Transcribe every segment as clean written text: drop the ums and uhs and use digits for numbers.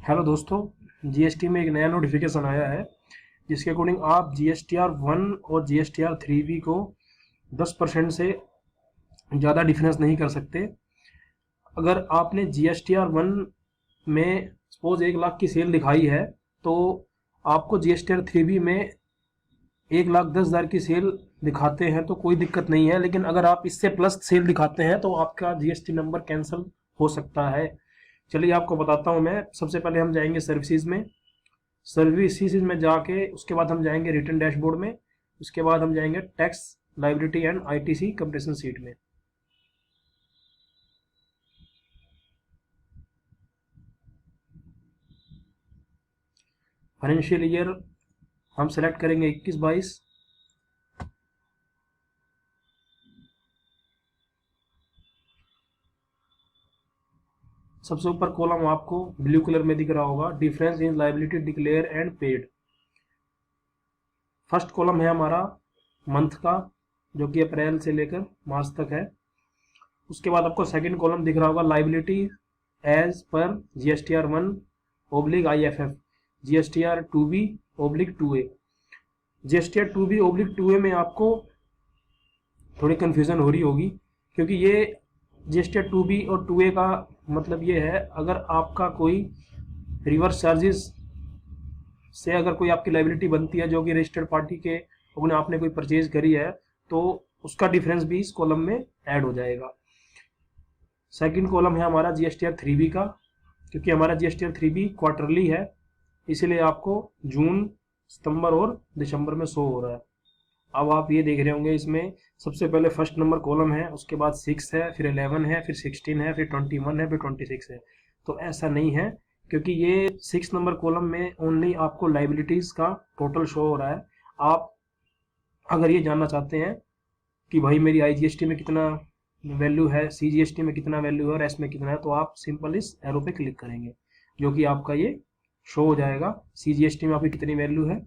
Hello दोस्तों, GST में एक नया नोटिफिकेशन आया है जिसके अकॉर्डिंग आप GSTR 1 और GSTR 3B को 10% से ज़्यादा डिफरेंस नहीं कर सकते। अगर आपने GSTR 1 में सपोज 1 लाख की सेल दिखाई है तो आपको GSTR 3B में 1,10,000 की सेल दिखाते हैं तो कोई दिक्कत नहीं है, लेकिन अगर आप इससे प्लस सेल दिखाते हैं तो आपका जीएसटी नंबर कैंसिल हो सकता है। चलिए आपको बताता हूं मैं। सबसे पहले हम जाएंगे सर्विसेज में। सर्विसेज में जाके उसके बाद हम जाएंगे रिटर्न डैशबोर्ड में। उसके बाद हम जाएंगे tax liability and ITC comparison sheet में। फाइनेंशियल ईयर हम सेलेक्ट करेंगे 21-22। सबसे ऊपर कॉलम आपको ब्लू कलर में दिख रहा होगा, difference in liability declare and paid. First column है हमारा मंथ का, जो कि अप्रैल से लेकर मार्च तक है। उसके बाद आपको सेकंड कॉलम दिख रहा होगा लायबिलिटी एज पर GSTR 1/IFF, GSTR 2B/2A। GSTR 2B/2A में आपको थोड़ी कंफ्यूजन हो रही होगी, क्योंकि ये GSTR 2B और 2A का मतलब ये है, अगर आपका कोई रिवर्स चार्जेस से अगर कोई आपकी लाइबिलिटी बनती है जो कि रजिस्टर्ड पार्टी के आपने कोई परचेज करी है, तो उसका डिफरेंस भी इस कॉलम में ऐड हो जाएगा। सेकंड कॉलम है हमारा GSTR 3B का, क्योंकि हमारा GSTR 3B क्वार्टरली है, इसीलिए आपको जून, सितंबर और दिसंबर में शो हो रहा है। अब आप ये देख रहे होंगे, इसमें सबसे पहले फर्स्ट नंबर कॉलम है, उसके बाद 6 है, फिर 11 है, फिर 16 है, फिर 21 है, फिर 26 है। तो ऐसा नहीं है, क्योंकि ये 6 नंबर कॉलम में ओनली आपको लाइबिलिटीज का टोटल शो हो रहा है। आप अगर ये जानना चाहते हैं कि भाई मेरी IGST में कितना वैल्यू है, CGST में कितना वैल्यू है और एस में कितना है, तो आप सिंपल इस एरो पे क्लिक करेंगे, जो कि आपका ये शो हो जाएगा। CGST में आपकी कितनी वैल्यू है,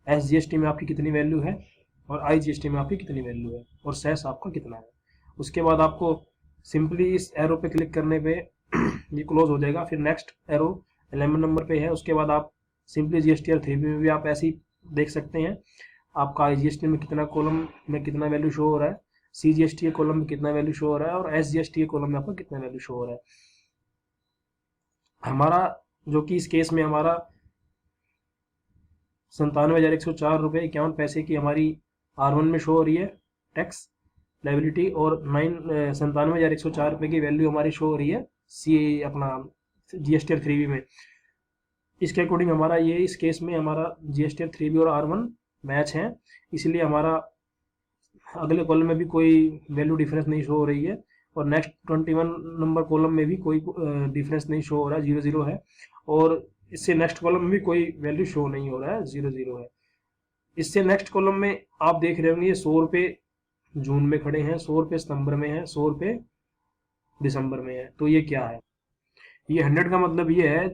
SGST में आपकी कितनी वैल्यू है और IGST में आपकी कितनी वैल्यू है और सेस आपका कितना है। उसके बाद आपको सिंपली इस एरो पे क्लिक करने पे ये क्लोज हो जाएगा। फिर नेक्स्ट एरो 11 नंबर पे है, उसके बाद आप सिंपली GSTR 3B में भी आप ऐसे ही देख सकते हैं आपका IGST में कितना कॉलम में कितना वैल्यू शो हो रहा है, CGST के कॉलम में कितना वैल्यू शो हो रहा है और SGST के कॉलम में आपका कितना वैल्यू शो हो रहा है। हमारा जो कि इस केस में हमारा 97,104 रुपये 51 पैसे की हमारी R1 में शो हो रही है टैक्स लाइबिलिटी, और 97,104 रुपये की वैल्यू हमारी शो हो रही है अपना GSTR 3B में। इसके अकॉर्डिंग हमारा ये इस केस में हमारा GSTR 3B और R1 मैच है, इसलिए हमारा अगले कॉलम में भी कोई वैल्यू डिफरेंस नहीं शो हो रही है और नेक्स्ट 21 नंबर कॉलम में भी कोई डिफरेंस नहीं शो हो रहा है, 0-0 है। और इससे नेक्स्ट कॉलम में भी कोई वैल्यू शो नहीं हो रहा है, 0-0 है। इससे नेक्स्ट कॉलम में आप देख रहे होंगे ये 100 रुपये जून में खड़े हैं, 100 रुपये सितंबर में है, 100 रुपये दिसंबर में है। तो ये क्या है, ये 100 का मतलब ये है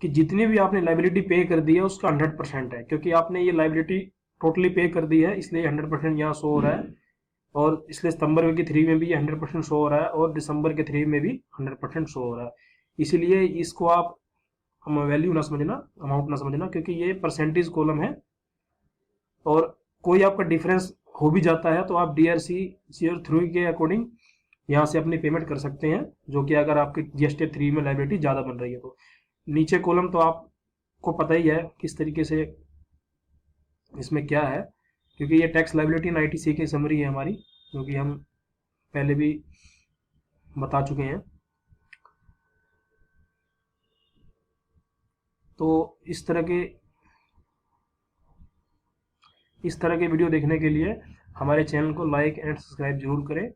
कि जितनी भी आपने लाइबिलिटी पे कर दी है उसका 100% है, क्योंकि आपने ये लाइबिलिटी टोटली पे कर दी है, इसलिए 100% यहाँ शो हो रहा है। और इसलिए सितंबर के 3 में भी ये 100% शो हो रहा है और दिसंबर के 3 में भी 100% शो हो रहा है। इसीलिए इसको आप वैल्यू ना समझना, अमाउंट ना समझना, क्योंकि ये परसेंटेज कॉलम है और कोई आपका डिफरेंस हो भी जाता है तो आप DRC/3 के अकॉर्डिंग यहाँ से अपनी पेमेंट कर सकते हैं, जो कि अगर आपकी GSTR 3 में लाइबिलिटी ज़्यादा बन रही है तो। नीचे कॉलम तो आपको पता ही है किस तरीके से इसमें क्या है, क्योंकि ये टैक्स लाइबिलिटी एंड ITC की समरी है हमारी, जो कि हम पहले भी बता चुके हैं। तो इस तरह के वीडियो देखने के लिए हमारे चैनल को लाइक एंड सब्सक्राइब जरूर करें।